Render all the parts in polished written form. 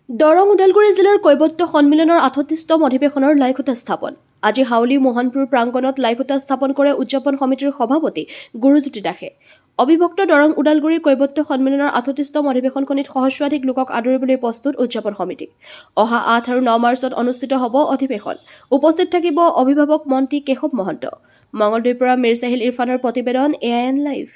দৰং ওদালগুৰি জিলাৰ কৈবত্য সন্মিলনৰ ৩৮তম অধিৱেশনৰ লাইখুটা স্থাপন। আজি হাউলি মোহনপুৰ প্ৰাংগণত লাইখুটা স্থাপন কৰে উদযাপন সমিতিৰ সভাপতি গুৰুজ্যোতি দাসে। অবিভক্ত দৰং ওদালগুৰি কৈবত্য সন্মিলনৰ ৩৮তম অধিৱেশনখনিত সহস্ৰাধিক লোকক আদৰিবলৈ প্ৰস্তুত উদযাপন সমিতি। অহা ৮ আৰু ৯ মাৰ্চত অনুষ্ঠিত হ'ব অধিৱেশন। উপস্থিত থাকিব অভিভাৱক মন্ত্ৰী কেশৱ মহন্ত। মঙলদৈৰ পৰা মিৰ চাহিল ইৰফানৰ প্ৰতিবেদন AIN লাইভ।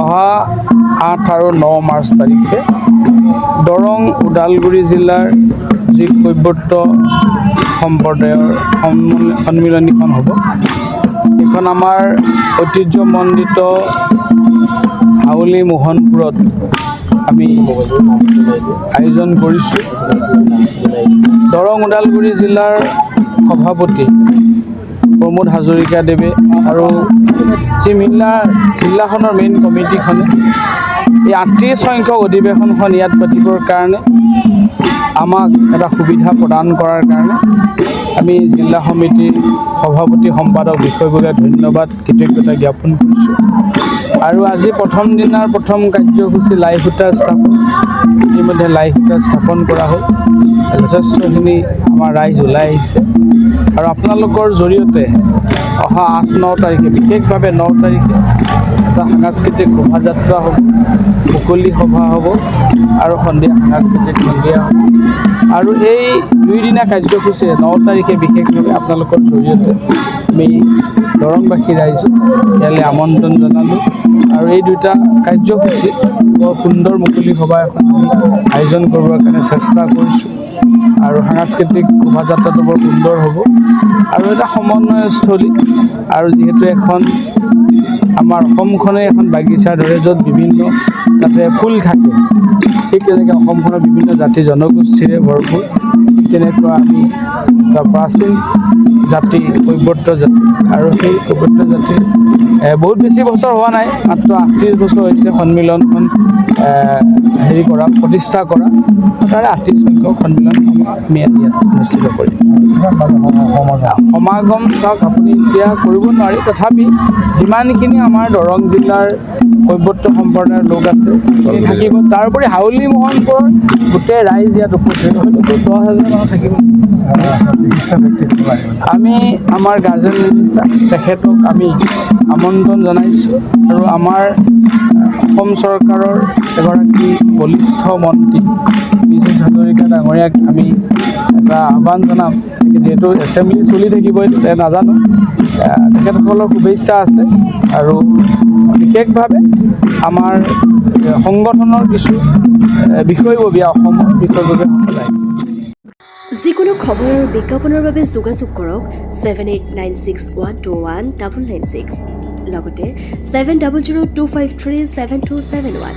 অহা ৮ আৰু ৯ মাৰ্চ তাৰিখে দৰং ওদালগুৰি জিলাৰ যি কৈবত্য সম্প্ৰদায়ৰ সন্মিলনীখন হ'ব। এইখন আমাৰ ঐতিহ্যমণ্ডিত হাউলি মোহনপুৰত আমি আয়োজন কৰিছোঁ। দৰং ওদালগুৰি জিলাৰ সভাপতি প্ৰমোদ হাজৰিকাদেৱে আৰু যি জিলাখনৰ মেইন কমিটিখনে এই ৩৮ সংখ্যক অধিৱেশনখন ইয়াত পাতিবৰ কাৰণে আমাক এটা সুবিধা প্ৰদান কৰাৰ কাৰণে আমি জিলা সমিতিৰ সভাপতি সম্পাদক বিষয়ববীয়া ধন্যবাদ কৃতজ্ঞতা জ্ঞাপন কৰিছোঁ। আৰু আজি প্ৰথম দিনাৰ প্ৰথম কাৰ্যসূচী লাইখুটা স্থাপন। ইতিমধ্যে লাইখুটা স্থাপন কৰা হ'ল। যথেষ্টখিনি আমাৰ ৰাইজ ওলাই আহিছে আৰু আপোনালোকৰ জৰিয়তে অহা ৮-৯ তাৰিখে বিশেষভাৱে ৯ তাৰিখে এটা সাংস্কৃতিক শোভাযাত্ৰা হ'ব, মুকলি সভা হ'ব আৰু সন্ধিয়া সাংস্কৃতিক সন্ধিয়া হ'ব। আৰু এই দুইদিনীয়া কাৰ্যসূচীৰে ৯ তাৰিখে বিশেষভাৱে আপোনালোকৰ জৰিয়তে আমি দৰংবাসী ৰাইজক ইয়ালৈ আমন্ত্ৰণ জনালোঁ আৰু এই দুটা কাৰ্যসূচী বৰ সুন্দৰ মুকলি সভা এখন আমি আয়োজন কৰিবৰ কাৰণে চেষ্টা কৰিছোঁ আৰু সাংস্কৃতিক শোভাযাত্ৰাটো বৰ সুন্দৰ হ'ব আৰু এটা সমন্বয়স্থলী। আৰু যিহেতু এখন আমাৰ অসমখনে এখন বাগিচাৰ দৰে য'ত বিভিন্ন তাতে ফুল থাকে, ঠিক তেনেকৈ অসমখনৰ বিভিন্ন জাতি জনগোষ্ঠীৰে ভৰপূৰ। তেনেকুৱা আমি এটা প্ৰাচীন জাতি কৈবত্য জাতি আৰু সেই কৈবত্য জাতিৰ বহুত বেছি বছৰ হোৱা নাই, মাত্ৰ ৩৮ বছৰ হৈছে সন্মিলনখন প্ৰতিষ্ঠা কৰা। তাৰে ৩৮ সংখ্যক সন্মিলন আমি ইয়াত অনুষ্ঠিত কৰিম। সমাগম চাওক, আপুনি এতিয়া কৰিব নোৱাৰি, তথাপি যিমানখিনি আমাৰ দৰং জিলাৰ কৈবত্য সম্প্ৰদায়ৰ লোক আছে থাকিব। তাৰোপৰি হাউলি মোহনপুৰৰ গোটেই ৰাইজ ইয়াত উপস্থিত হয়তো ১০,০০০ মানুহ থাকিব। আমি আমাৰ গাৰ্জেন তেখেতক আমি আমন্ত্ৰণ জনাইছোঁ আৰু আমাৰ অসম চৰকাৰৰ এগৰাকী বলিষ্ঠ মন্ত্ৰী বিজয় হাজৰিকা ডাঙৰীয়াক আমি এটা আহ্বান জনাম। যিহেতু এছেম্বলি চলি থাকিব নাজানো, তেখেতসকলৰ শুভেচ্ছা আছে আৰু বিশেষভাৱে আমাৰ সংগঠনৰ কিছু বিষয়ববীয়া অসমৰ বিষয়ববীয়াসকলে যিকোনো খবৰ আৰু বিজ্ঞাপনৰ বাবে যোগাযোগ কৰক 7896121996 লগতে 7002537271।